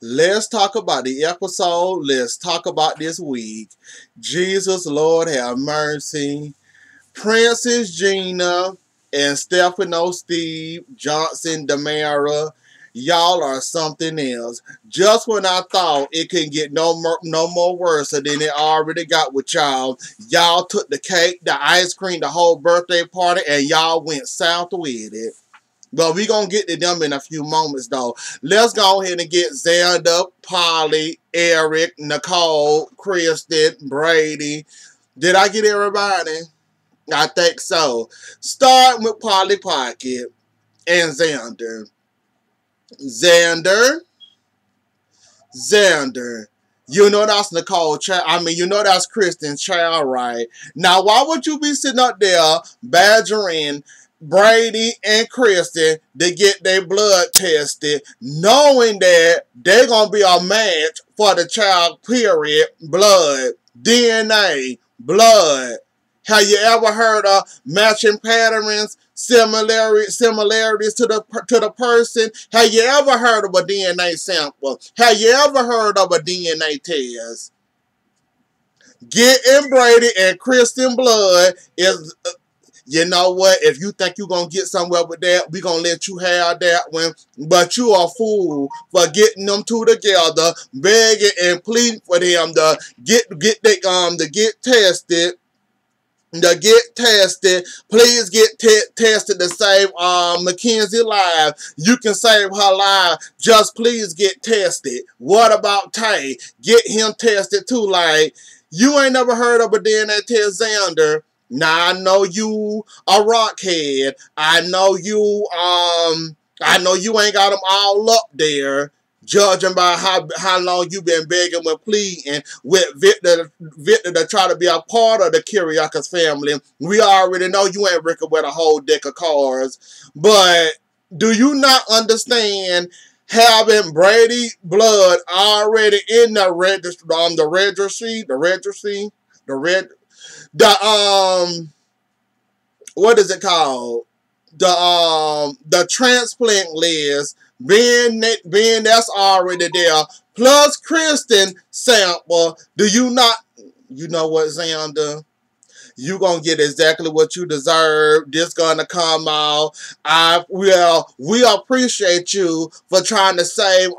Let's talk about the episode. Let's talk about this week. Jesus, Lord, have mercy. Princess Gina and Stefano Steve Johnson Demara. Y'all are something else. Just when I thought it couldn't get no more worse than it already got with y'all, y'all took the cake, the ice cream, the whole birthday party, and y'all went south with it. But we gonna get to them in a few moments though. Let's go ahead and get Xander, Polly, Eric, Nicole, Kristen, Brady. Did I get everybody? I think so. Start with Polly Pocket and Xander. Xander. You know that's Nicole child. I mean, you know that's Kristen's child, right? Now, why would you be sitting up there badgering Brady and Kristen to get their blood tested, knowing that they're going to be a match for the child, period, blood, DNA, blood. Have you ever heard of matching patterns, similarities to the person? Have you ever heard of a DNA sample? Have you ever heard of a DNA test? Getting Brady and Kristen blood is, you know what? If you think you're going to get somewhere with that, we're going to let you have that one. But you are a fool for getting them two together, begging and pleading for them to get tested. Please get tested to save Mackenzie live. You can save her life. Just please get tested. What about Tay? Get him tested too. Like, you ain't never heard of a DNA test, Xander. Now I know you a rockhead. I know you ain't got them all up there. Judging by how long you been begging with pleading with Victor to try to be a part of the Kiriakis family. We already know you ain't working with a whole deck of cards. But do you not understand having Brady blood already in the what is it called? The transplant list, being that's already there, plus Kristen sample. Do you not? You know what, Xander? You gonna get exactly what you deserve. This gonna come out. We appreciate you for trying to save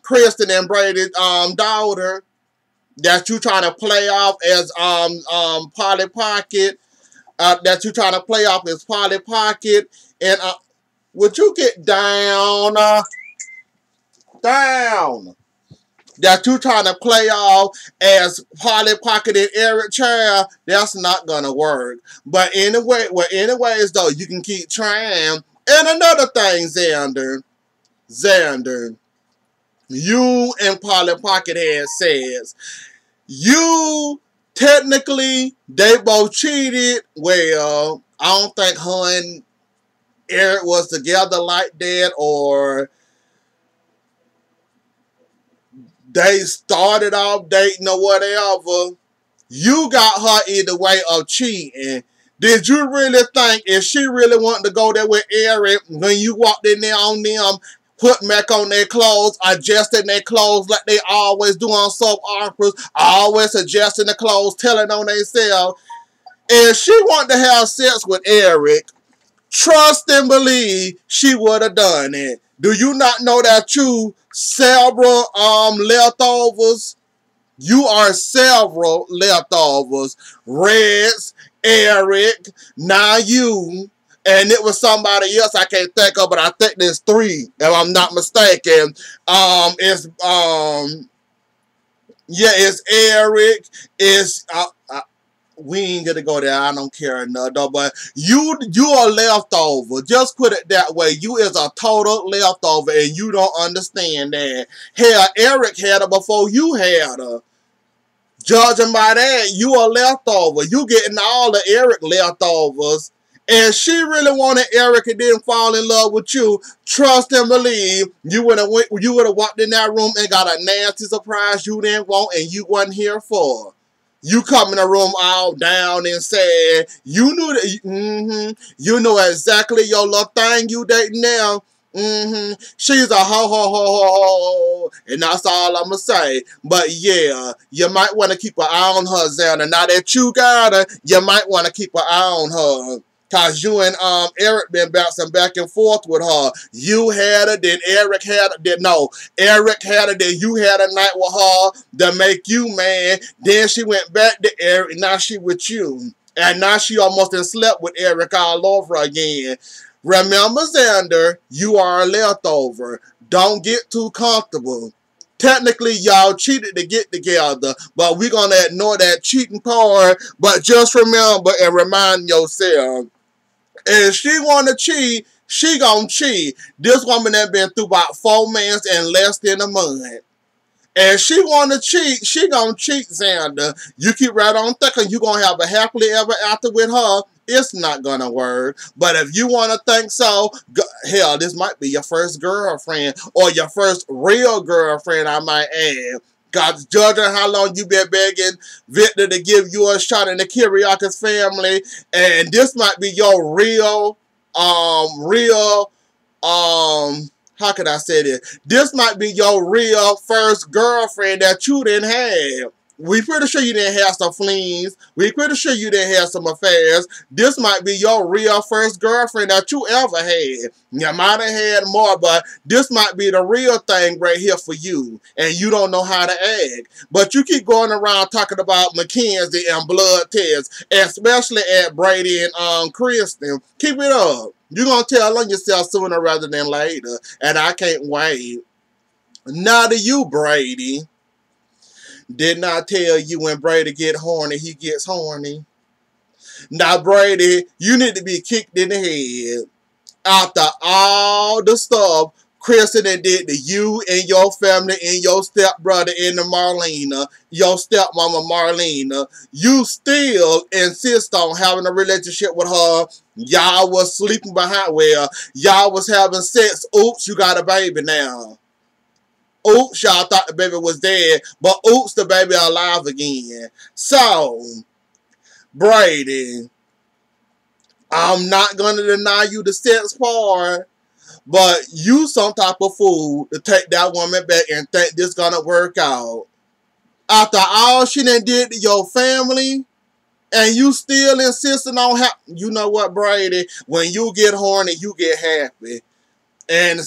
Kristen and Brady's daughter that you trying to play off as Polly Pocket. That you trying to play off as Polly Pocket, and would you get down? That you trying to play off as Polly Pocket and Eric Child, that's not gonna work. But anyways though, you can keep trying. And another thing, Xander, you and Polly Pocket had says, you technically, they both cheated. Well, I don't think her and Eric was together like that, or they started off dating or whatever. You got her either way of cheating. Did you really think if she really wanted to go there with Eric, when you walked in there on them, put back on their clothes, adjusting their clothes like they always do on soap operas, always adjusting the clothes, telling on themselves, and she wanted to have sex with Eric, trust and believe she would have done it. Do you not know that you several leftovers? You are several leftovers. Reds, Eric, now you, and it was somebody else I can't think of, but I think there's three, if I'm not mistaken. It's Eric. It's we ain't gonna go there. I don't care enough though. But you are leftover. Just put it that way. You is a total leftover, and you don't understand that. Hell, Eric had her before you had her. Judging by that, you are leftover. You getting all the Eric leftovers. And she really wanted Eric and didn't fall in love with you. Trust and believe, you would have walked in that room and got a nasty surprise you didn't want and you wasn't here for. You come in the room all down and sad. You knew that. You know exactly your little thing you dating now. She's a ho, and that's all I'ma say. But yeah, you might want to keep an eye on her, Xander. Now that you got her, you might want to keep an eye on her. Cause you and Eric been bouncing back and forth with her. You had her, then Eric had her, Eric had her, then you had a night with her to make you mad. Then she went back to Eric, now she with you. And now she almost done slept with Eric all over again. Remember, Xander, you are a leftover. Don't get too comfortable. Technically, y'all cheated to get together, but we're going to ignore that cheating part. But just remember and remind yourself, if she want to cheat, she gonna cheat. This woman has been through about 4 months and less than a month. And she want to cheat, she gonna cheat, Xander. You keep right on thinking you gonna have a happily ever after with her. It's not gonna work. But if you want to think so, hell, this might be your first girlfriend or your first real girlfriend, I might add. God's judging how long you been begging Victor to give you a shot in the Kiriakis family, and this might be your real, how can I say this? This might be your real first girlfriend that you didn't have. We pretty sure you didn't have some flings. We pretty sure you didn't have some affairs. This might be your real first girlfriend that you ever had. You might have had more, but this might be the real thing right here for you. And you don't know how to act. But you keep going around talking about Mackenzie and blood tests, especially at Brady and Kristen. Keep it up. You're going to tell on yourself sooner rather than later. And I can't wait. Now to you, Brady. Didn't I tell you when Brady get horny, he gets horny? Now, Brady, you need to be kicked in the head. After all the stuff Kristen did to you and your family and your stepbrother and Marlena, your stepmama Marlena, you still insist on having a relationship with her. Y'all was sleeping behind, y'all was having sex. Oops, you got a baby now. Oops, y'all thought the baby was dead, but oops, the baby alive again. So, Brady, I'm not going to deny you the sex part, but you some type of fool to take that woman back and think this going to work out. After all she done did to your family, and you still insisting on you know what, Brady? When you get horny, you get happy. And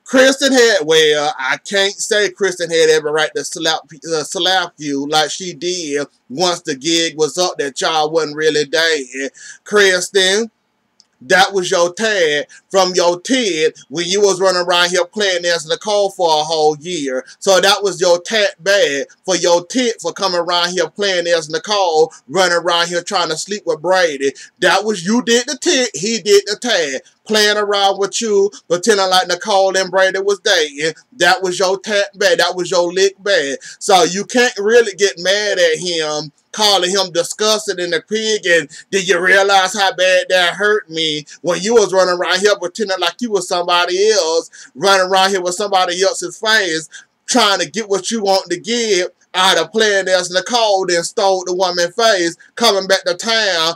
Kristen had, I can't say Kristen had every right to slap you like she did once the gig was up that y'all wasn't really dating. Kristen, that was your tag from your Ted when you was running around here playing as Nicole for a whole year. So that was your tag bad for your Ted for coming around here playing as Nicole, running around here trying to sleep with Brady. That was, you did the Ted, he did the tag. Playing around with you, pretending like Nicole and Brady was dating. That was your tap bad. That was your lick bad. So you can't really get mad at him, calling him disgusting in the pig. And did you realize how bad that hurt me when you was running around here pretending like you was somebody else, running around here with somebody else's face, trying to get what you want to get out of playing as Nicole, then stole the woman's face, coming back to town,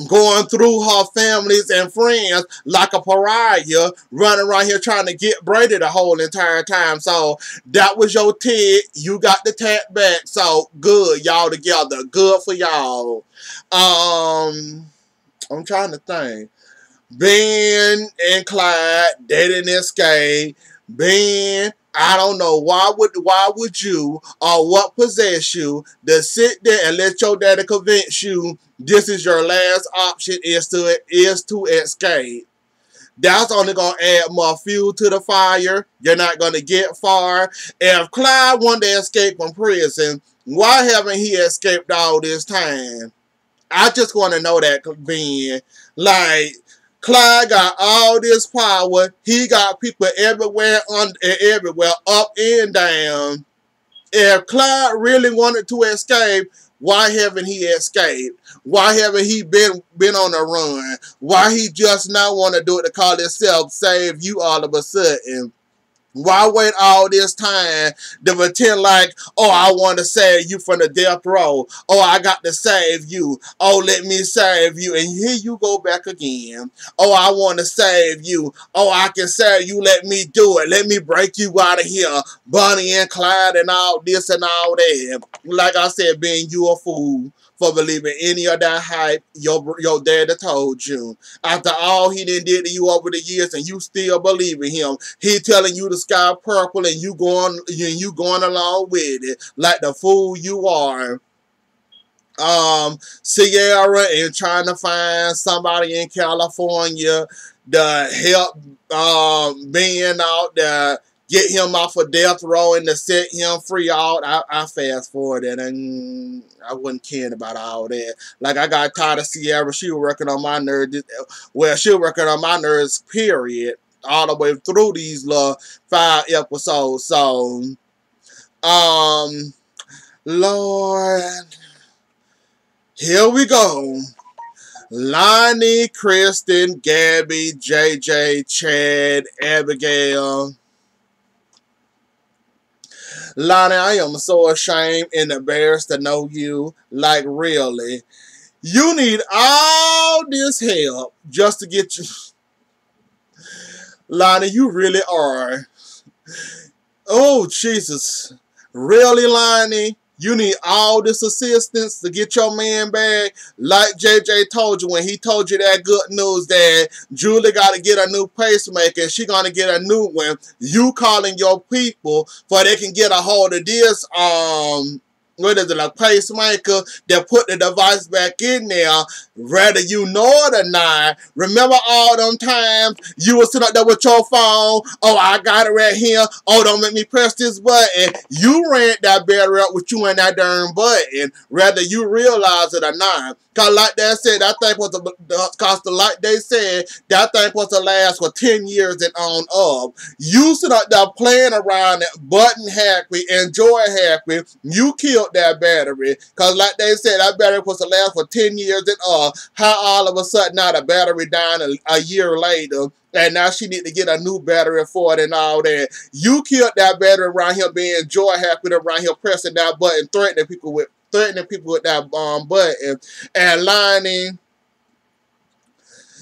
going through her families and friends like a pariah, running around here trying to get Brady the whole entire time. So that was your Ted. You got the tap back. So good, y'all together. Good for y'all. I'm trying to think. Ben and Clyde, they didn't escape. Ben, I don't know, why would you, or what possess you to sit there and let your daddy convince you this is your last option is to escape? That's only going to add more fuel to the fire. You're not going to get far. If Clyde wanted to escape from prison, why haven't he escaped all this time? I just want to know that, Ben. Like, Clyde got all this power. He got people everywhere, up and down. If Clyde really wanted to escape, why haven't he escaped? Why haven't he been on a run? Why he just now want to do it to call himself save you all of a sudden? Why wait all this time to pretend like, oh, I want to save you from the death row. Oh, I got to save you. Oh, let me save you. And here you go back again. Oh, I want to save you. Oh, I can save you. Let me do it. Let me break you out of here. Bonnie and Clyde and all this and all that. Like I said, being you a fool for believing any of that hype your daddy told you. After all he done did to you over the years and you still believe in him. He telling you the sky purple and you going along with it like the fool you are. Sierra and trying to find somebody in California to help being out there, get him off of death row and to set him free out. I fast forwarded and I wasn't caring about all that. Like I got tired of Sierra. She was working on my nerves. Well, she was working on my nerves, period. All the way through these 5 episodes. So, Lord, here we go. Lonnie, Kristen, Gabby, JJ, Chad, Abigail. Lonnie, I am so ashamed and embarrassed to know you. Like, really. You need all this help just to get you. Lonnie, you really are. Oh, Jesus. Really, Lonnie? You need all this assistance to get your man back? Like JJ told you when he told you that good news that Julie got to get a new pacemaker and she going to get a new one. You calling your people for they can get a hold of this, what is it, a pacemaker that put the device back in there, whether you know it or not. Remember all them times you were sitting up there with your phone, oh, I got it right here, oh, don't make me press this button. You ran that battery up with you and that darn button, whether you realize it or not. Cause like they said, that thing was like they said, that thing was to last for 10 years and on up. You sit up there playing around, button happy, enjoy happy. You killed that battery. Cause like they said, that battery was to last for 10 years and up. How all of a sudden now the battery down a year later, and now she need to get a new battery for it and all that. You killed that battery around here being joy happy around here pressing that button, threatening people with that button. And Lonnie,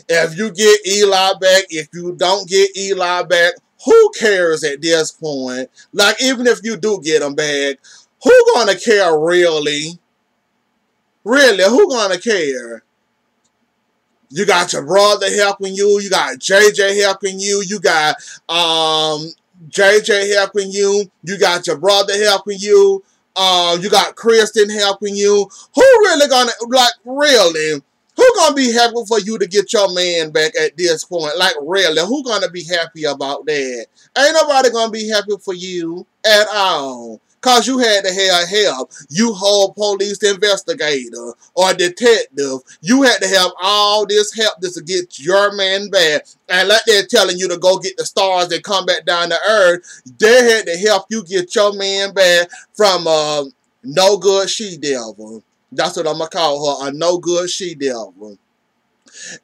if you get Eli back, if you don't get Eli back, who cares at this point? Like, even if you do get him back, who gonna care really? Really, who gonna care? You got your brother helping you. You got JJ helping you. You got JJ helping you. You got your brother helping you. You got Kristen helping you. Who really gonna, like, really? Who gonna be happy for you to get your man back at this point? Like, really? Who gonna be happy about that? Ain't nobody gonna be happy for you at all. Cause you had to have help. You whole police investigator or detective. You had to have all this help just to get your man back. And like they're telling you to go get the stars and come back down to earth, they had to help you get your man back from no good she-devil. That's what I'm going to call her, a no good she-devil.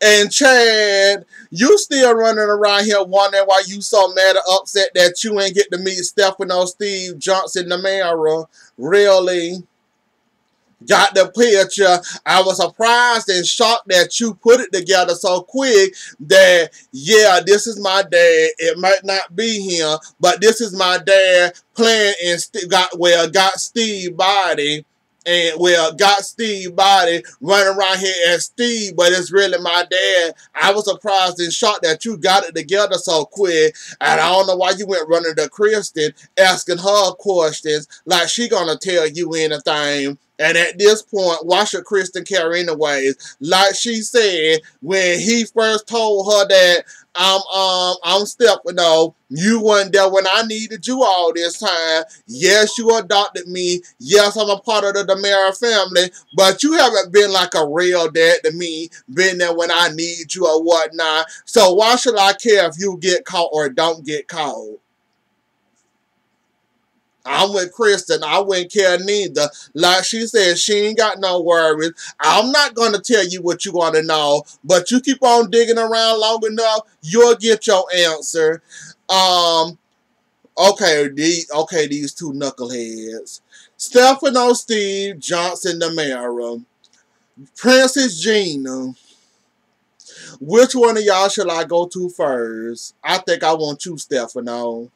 And Chad, you still running around here wondering why you so mad or upset that you ain't get to meet Stefano Steve Johnson the Mara. Really? Got the picture. I was surprised and shocked that you put it together so quick that, yeah, this is my dad. It might not be him, but this is my dad playing and got Steve body. And, well, got Steve body running around here as Steve, but it's really my dad. I was surprised and shocked that you got it together so quick. And I don't know why you went running to Kristen, asking her questions like she gonna tell you anything. And at this point, why should Kristen care anyways? Like she said, when he first told her that I'm Stefano, you weren't there when I needed you all this time. Yes, you adopted me. Yes, I'm a part of the DeMera family, but you haven't been like a real dad to me, been there when I need you or whatnot. So why should I care if you get caught or don't get caught? I'm with Kristen. I wouldn't care neither. Like she said, she ain't got no worries. I'm not going to tell you what you want to know, but you keep on digging around long enough, you'll get your answer. these two knuckleheads. Stefano Steve Johnson the Mayor. Princess Gina. Which one of y'all should I go to first? I think I want you, Stefano.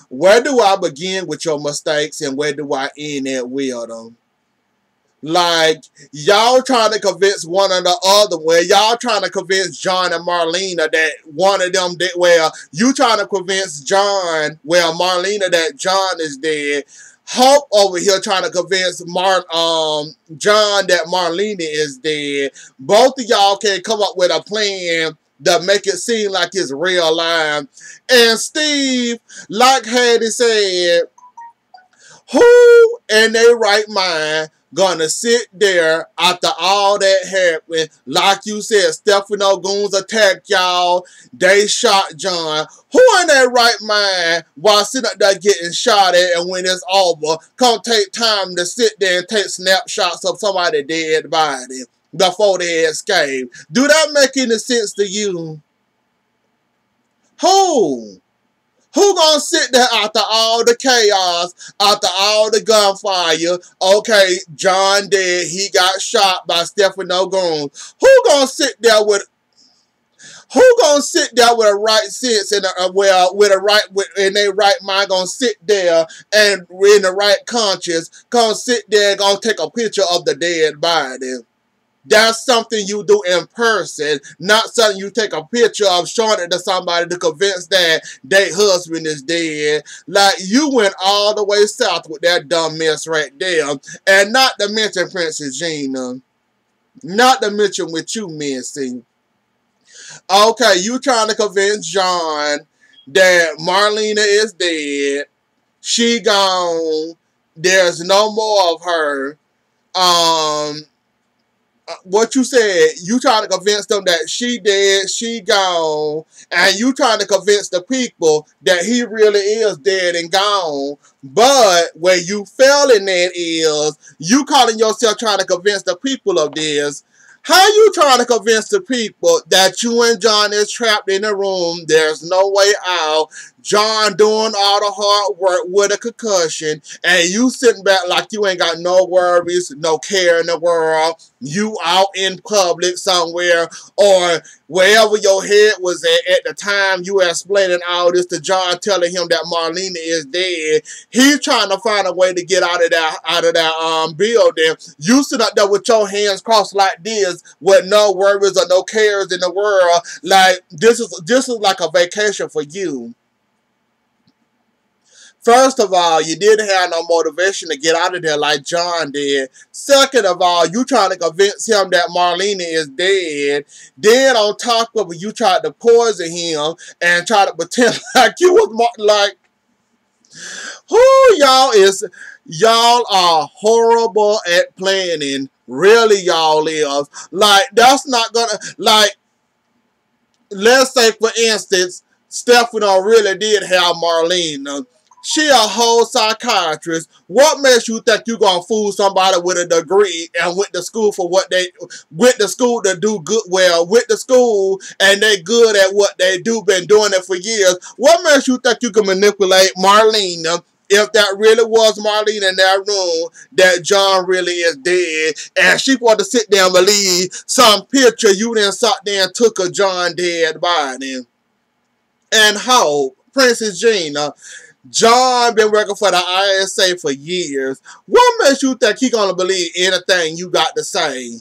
Where do I begin with your mistakes and where do I end it with them? Like, y'all trying to convince one or the other. Where y'all trying to convince John and Marlena that one of them did. Well, you trying to convince John, well, Marlena that John is dead. Hope over here trying to convince John that Marlena is dead. Both of y'all can come up with a plan to make it seem like it's real life. And Steve, like Hattie said, who in their right mind gonna sit there after all that happened? Like you said, Stefano Goons attacked y'all. They shot John. Who in their right mind while sitting up there getting shot at, and when it's over, come take time to sit there and take snapshots of somebody dead body before they escape? Do that make any sense to you? Who? Who gonna sit there after all the chaos, after all the gunfire? Okay, John dead. He got shot by Stefano Goons. Who gonna sit there with a right sense and in their right mind gonna sit there and in the right conscience gonna sit there and gonna take a picture of the dead body? That's something you do in person, not something you take a picture of showing it to somebody to convince that their husband is dead. Like, you went all the way south with that dumb mess right there. And not to mention Princess Gina. Not to mention with you, Missy. Okay, you trying to convince John that Marlena is dead. She gone. There's no more of her. What you said, you trying to convince them that she dead, she gone, and you trying to convince the people that he really is dead and gone. But where you failing at is, you calling yourself trying to convince the people of this. How you trying to convince the people that you and John is trapped in a room, there's no way out, John doing all the hard work with a concussion, and you sitting back like you ain't got no worries, no care in the world, you out in public somewhere, or wherever your head was at the time you explaining all this to John, telling him that Marlena is dead. He's trying to find a way to get out of that building. You sit up there with your hands crossed like this, with no worries or no cares in the world. Like, this is like a vacation for you. First of all, you didn't have no motivation to get out of there like John did. Second of all, you trying to convince him that Marlena is dead. Then on top of it, you tried to poison him and try to pretend like you was like, who y'all is? Y'all are horrible at planning. Really, y'all is. Like, that's not gonna, like, let's say for instance, Stefano really did have Marlena. She a whole psychiatrist. What makes you think you gonna fool somebody with a degree and went to school for what they went to school to do good? Well, went to school and they good at what they do, been doing it for years. What makes you think you can manipulate Marlena? If that really was Marlena in that room, that John really is dead, and she want to sit there and believe some picture you then sat there and took a John dead body. And Hope, Princess Gina, John been working for the ISA for years. What makes you think he gonna believe anything you got to say?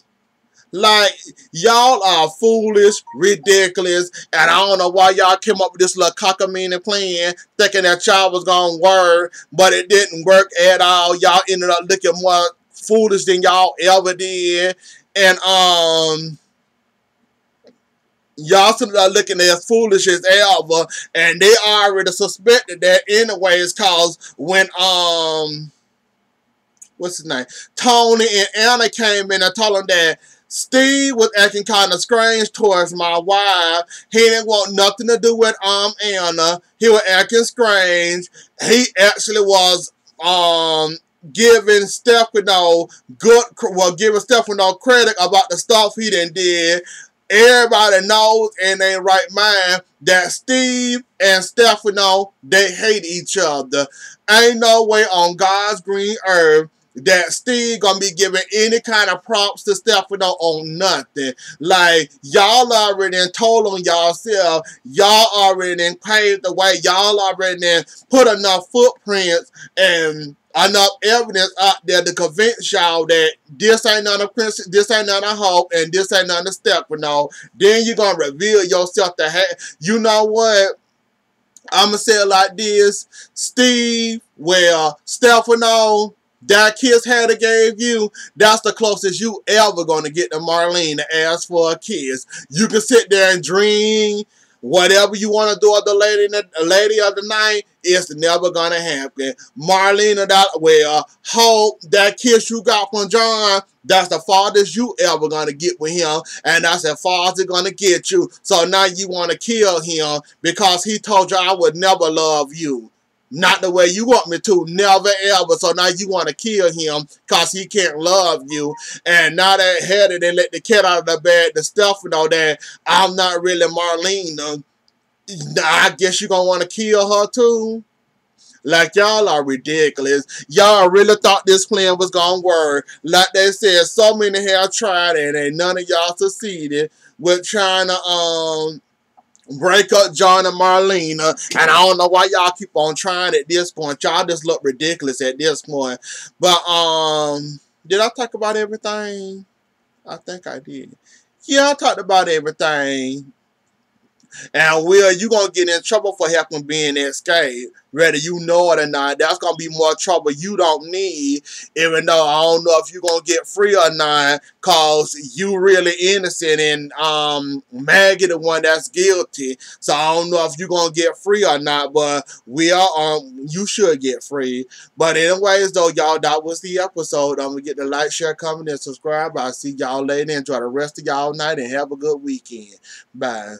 Like, y'all are foolish, ridiculous, and I don't know why y'all came up with this little cockamamie plan, thinking that y'all was gonna work, but it didn't work at all. Y'all ended up looking more foolish than y'all ever did, and y'all still are looking as foolish as ever, and they already suspected that anyways, cause when what's his name? Tony and Anna came in and told him that Steve was acting kind of strange towards my wife. He didn't want nothing to do with Anna. He was acting strange. He actually was giving Stefano credit about the stuff he done did. Everybody knows in their right mind that Steve and Stefano, they hate each other. Ain't no way on God's green earth that Steve gonna be giving any kind of props to Stefano on nothing. Like, y'all already told on y'allself, y'all already paved the way, y'all already put enough footprints and enough evidence out there to convince y'all that this ain't none of Prince, this ain't none of Hope, and this ain't none of Stefano. Then you gonna reveal yourself to you know what? I'ma say it like this. Steve, well, Stefano, that kiss Hattie gave you, that's the closest you ever gonna get to Marlene to ask for a kiss. You can sit there and dream whatever you want to do with the lady of the night. It's never gonna happen. Marlena, Hope, that kiss you got from John, that's the farthest you ever gonna get with him, and that's as far as it's gonna get you. So now you want to kill him because he told you I would never love you. Not the way you want me to, never ever. So now you want to kill him because he can't love you. And now that Hattie didn't let the cat out of the bag, the stuff, you know, that I'm not really Marlena. I guess you're going to want to kill her too. Like, y'all are ridiculous. Y'all really thought this plan was going to work. Like they said, so many have tried and ain't none of y'all succeeded with trying to, break up John and Marlena, and I don't know why y'all keep on trying at this point. Y'all just look ridiculous at this point. But, did I talk about everything? I think I did. Yeah, I talked about everything. And Will, you gonna get in trouble for helping being escape, whether you know it or not. That's gonna be more trouble you don't need, even though I don't know if you gonna get free or not, cause you really innocent and Maggie the one that's guilty. So I don't know if you gonna get free or not, but you should get free. But anyways though, y'all, that was the episode. I'm gonna get the like, share, comment, and subscribe. I'll see y'all later. Enjoy the rest of y'all night and have a good weekend. Bye.